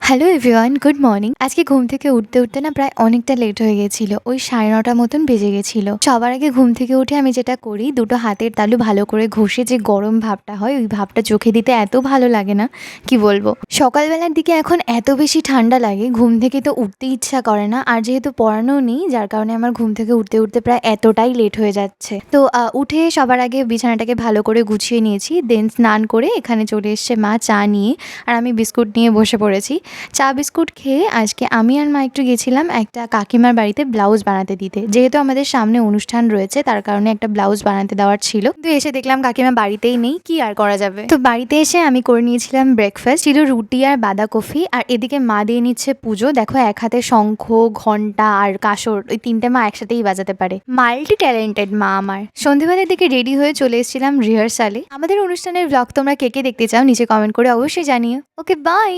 Hello everyone, good morning. আজকে ঘুম থেকে উঠতে না প্রায় অনেকটা লেট হয়ে গেছিল। ওই 9:30 মতন বেজে গেছিল। সবার আগে ঘুম থেকে উঠে আমি যেটা করি, দুটো হাতের তালু ভালো করে ঘষে যে গরম ভাবটা হয়, ওই ভাবটা চোখে দিতে এত ভালো লাগে না, কি বলবো। সকালবেলার দিকে এখন এত বেশি ঠান্ডা লাগে, ঘুম থেকে তো উঠতে ইচ্ছা করে না। আর যেহেতু পড়ানো নেই, যার কারণে আমার ঘুম থেকে উঠতে প্রায় এতটাই লেট হয়ে যাচ্ছে। তো উঠে সবার আগে বিছানাটাকে ভালো করে গুছিয়ে নিয়েছি। দেন স্নান করে এখানে চলে এসছে মা চা নিয়ে, আর আমি বিস্কুট নিয়ে বসে পড়েছি। চা বিস্কুট খেয়ে আজকে আমি আর মা একটু গেছিলাম একটা কাকিমার বাড়িতে ব্লাউজ বানাতে দিতে। যেহেতু আমাদের সামনে অনুষ্ঠান রয়েছে, তার কারণে একটা ব্লাউজ বানাতে দেওয়ার ছিল। কিন্তু এসে দেখলাম কাকিমা বাড়িতেই নেই, কি আর করা যাবে। তো বাড়িতে এসে আমি করে নিয়েছিলাম ব্রেকফাস্ট, ছিল রুটি আর বাঁধাকপি। আর এদিকে মা দিয়ে নিচ্ছে পুজো। দেখো, এক হাতে শঙ্খ, ঘন্টা আর কাসর, ওই তিনটে মা একসাথেই বাজাতে পারে। মাল্টি ট্যালেন্টেড মা আমার। সন্ধ্যেবেলার দিকে রেডি হয়ে চলে এসেছিলাম রিহার্সালে। আমাদের অনুষ্ঠানের ব্লগ তোমরা কে কে দেখতে চাও নিচে কমেন্ট করে অবশ্যই জানিও। ওকে, বাই।